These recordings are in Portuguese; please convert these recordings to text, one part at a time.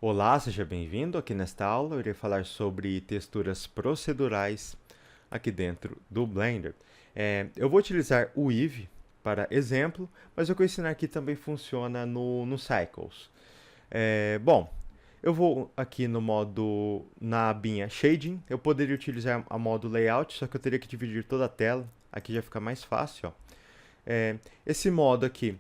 Olá, seja bem-vindo. Aqui nesta aula eu irei falar sobre texturas procedurais aqui dentro do Blender. Eu vou utilizar o Eevee para exemplo, mas o que eu ensinar aqui também funciona no Cycles. Bom, eu vou aqui no modo, na abinha Shading, eu poderia utilizar a modo Layout, só que eu teria que dividir toda a tela, aqui já fica mais fácil. Ó. Esse modo aqui,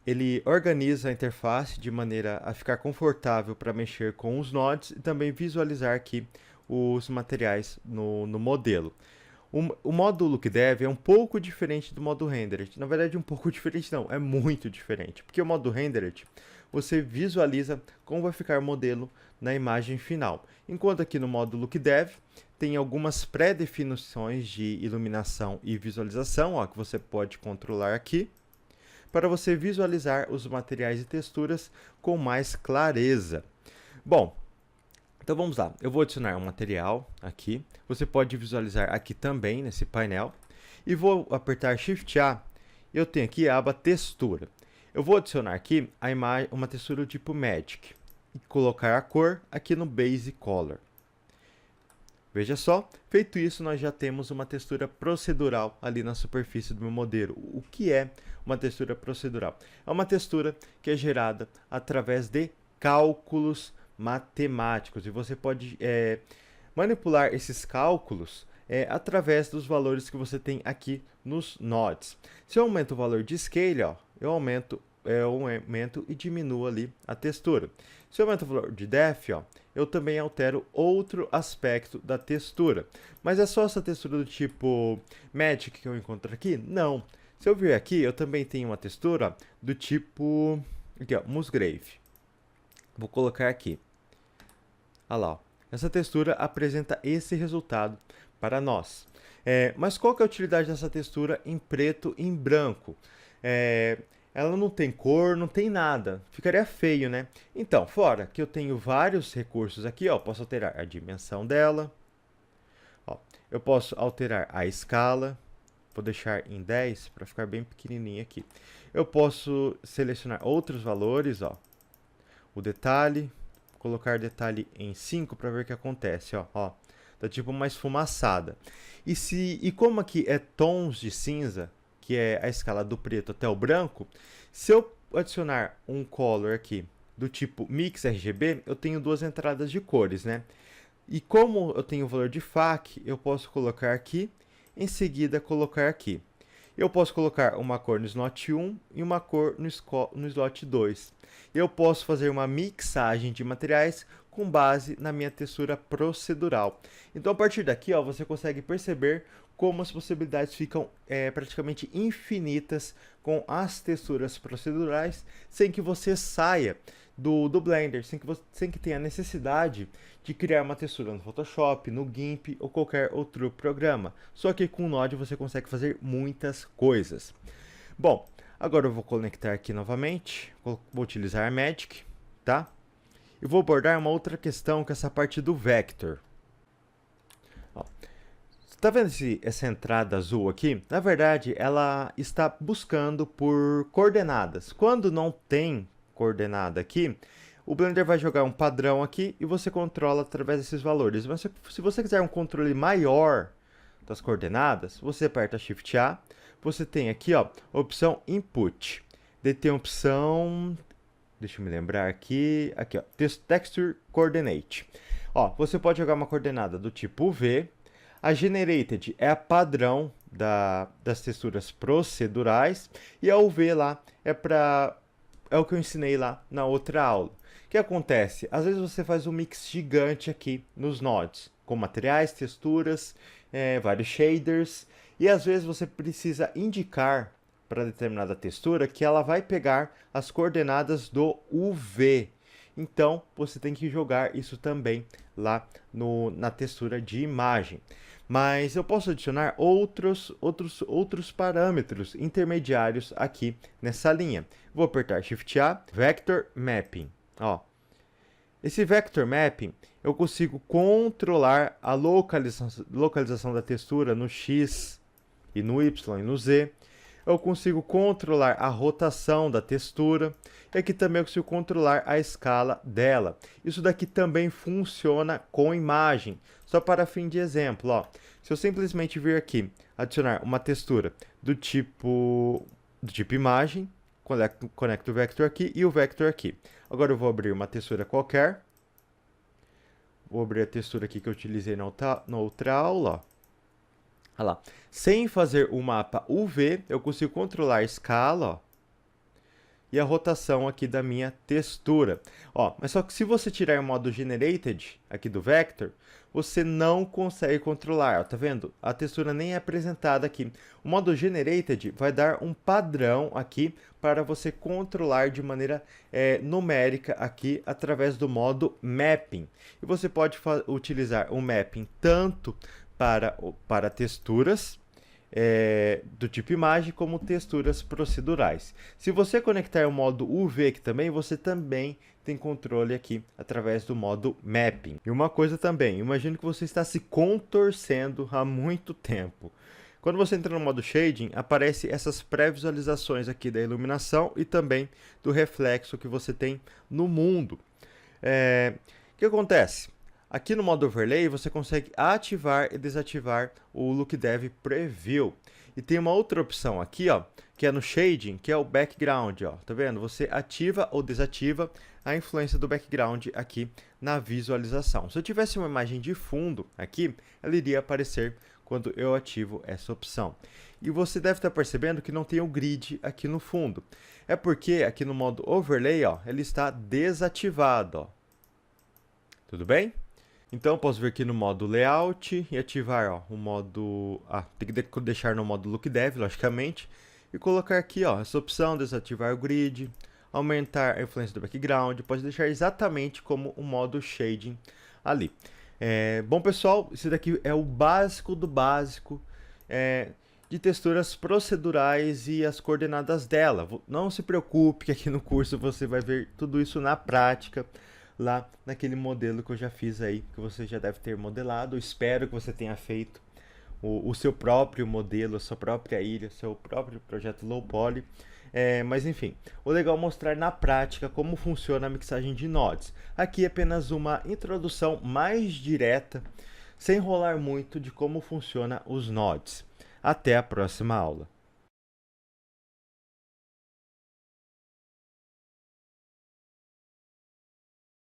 ele organiza a interface de maneira a ficar confortável para mexer com os nodes e também visualizar aqui os materiais no modelo. O modo LookDev é um pouco diferente do modo Rendered. Na verdade, um pouco diferente não, é muito diferente. Porque o modo Rendered, você visualiza como vai ficar o modelo na imagem final. Enquanto aqui no modo LookDev, tem algumas pré-definições de iluminação e visualização, ó, que você pode controlar aqui, para você visualizar os materiais e texturas com mais clareza. Bom, então vamos lá, eu vou adicionar um material aqui, você pode visualizar aqui também nesse painel, e vou apertar Shift A, eu tenho aqui a aba textura. Eu vou adicionar aqui uma textura do tipo Magic, e colocar a cor aqui no Base Color. Veja só, feito isso, nós já temos uma textura procedural ali na superfície do meu modelo. O que é uma textura procedural? É uma textura que é gerada através de cálculos matemáticos. E você pode manipular esses cálculos através dos valores que você tem aqui nos nodes. Se eu aumento o valor de scale, ó, eu aumento e diminuo ali a textura. Se eu aumento o valor de depth, ó, eu também altero outro aspecto da textura. Mas é só essa textura do tipo Magic que eu encontro aqui? Não. Se eu vir aqui, eu também tenho uma textura do tipo aqui, ó, Musgrave. Vou colocar aqui. Olha lá, ó. Essa textura apresenta esse resultado para nós. Mas qual que é a utilidade dessa textura em preto e em branco? Ela não tem cor, não tem nada. Ficaria feio, né? Então, fora que eu tenho vários recursos aqui, ó, posso alterar a dimensão dela. Ó, eu posso alterar a escala. Vou deixar em 10 para ficar bem pequenininho aqui. Eu posso selecionar outros valores, ó. O detalhe, colocar detalhe em 5 para ver o que acontece, ó. Tá tipo uma esfumaçada. E como aqui é tons de cinza, que é a escala do preto até o branco, se eu adicionar um color aqui do tipo Mix RGB, eu tenho duas entradas de cores, né? E como eu tenho o valor de FAC, eu posso colocar aqui, em seguida colocar aqui. Eu posso colocar uma cor no slot 1 e uma cor no slot 2. Eu posso fazer uma mixagem de materiais com base na minha textura procedural. Então, a partir daqui, ó, você consegue perceber como as possibilidades ficam praticamente infinitas com as texturas procedurais, sem que você saia do Blender, sem que tenha necessidade de criar uma textura no Photoshop, no GIMP ou qualquer outro programa. Só que com o Node você consegue fazer muitas coisas. Bom, agora eu vou conectar aqui novamente, vou utilizar a Magic, tá? E vou abordar uma outra questão, que é essa parte do Vector. Ó, tá vendo essa entrada azul aqui? Na verdade, ela está buscando por coordenadas. Quando não tem coordenada aqui, o Blender vai jogar um padrão aqui e você controla através desses valores. Mas se você quiser um controle maior das coordenadas, você aperta Shift A, você tem aqui, ó, a opção Input. Daí tem a opção, deixa eu me lembrar aqui, ó, Texture Coordinate. Ó, você pode jogar uma coordenada do tipo V. A Generated é a padrão das texturas procedurais e a UV lá é o que eu ensinei lá na outra aula. O que acontece? Às vezes você faz um mix gigante aqui nos nodes, com materiais, texturas, vários shaders, e às vezes você precisa indicar para determinada textura que ela vai pegar as coordenadas do UV. Então, você tem que jogar isso também lá na textura de imagem. Mas eu posso adicionar outros parâmetros intermediários aqui nessa linha. Vou apertar Shift A, Vector Mapping. Ó. Esse Vector Mapping, eu consigo controlar a localização da textura no X e no Y e no Z. eu consigo controlar a rotação da textura e aqui também eu consigo controlar a escala dela. Isso daqui também funciona com imagem, só para fim de exemplo, ó. Se eu simplesmente vir aqui adicionar uma textura do tipo imagem, conecto o vector aqui e o vector aqui. Agora eu vou abrir uma textura qualquer. Vou abrir a textura aqui que eu utilizei na outra aula, ó. Olha lá. Sem fazer o mapa UV, eu consigo controlar a escala, ó, e a rotação aqui da minha textura. Ó, mas só que se você tirar o modo Generated aqui do Vector, você não consegue controlar. Ó, tá vendo? A textura nem é apresentada aqui. O modo Generated vai dar um padrão aqui para você controlar de maneira numérica aqui através do modo Mapping. E você pode utilizar o Mapping tanto para texturas do tipo imagem, como texturas procedurais. Se você conectar o modo UV aqui também, você também tem controle aqui através do modo Mapping. E uma coisa também, imagine que você está se contorcendo há muito tempo. Quando você entra no modo Shading, aparece essas pré-visualizações aqui da iluminação e também do reflexo que você tem no mundo. O que acontece? Aqui no modo Overlay, você consegue ativar e desativar o Look Dev Preview. E tem uma outra opção aqui, ó, que é no Shading, que é o Background. Ó. Tá vendo? Você ativa ou desativa a influência do background aqui na visualização. Se eu tivesse uma imagem de fundo aqui, ela iria aparecer quando eu ativo essa opção. E você deve estar percebendo que não tem o grid aqui no fundo. É porque aqui no modo Overlay, ó, ele está desativado. Ó. Tudo bem? Então, eu posso vir aqui no modo Layout e ativar ó, o modo... tem que deixar no modo Look Dev, logicamente. E colocar aqui ó, essa opção, desativar o grid, aumentar a influência do background. Pode deixar exatamente como o modo Shading ali. Bom, pessoal, esse daqui é o básico do básico de texturas procedurais e as coordenadas dela. Não se preocupe que aqui no curso você vai ver tudo isso na prática, lá naquele modelo que eu já fiz aí, que você já deve ter modelado. Eu espero que você tenha feito o seu próprio modelo, a sua própria ilha, o seu próprio projeto Low Poly. Mas enfim, o legal é mostrar na prática como funciona a mixagem de nodes. Aqui é apenas uma introdução mais direta, sem enrolar muito, de como funciona os nodes. Até a próxima aula.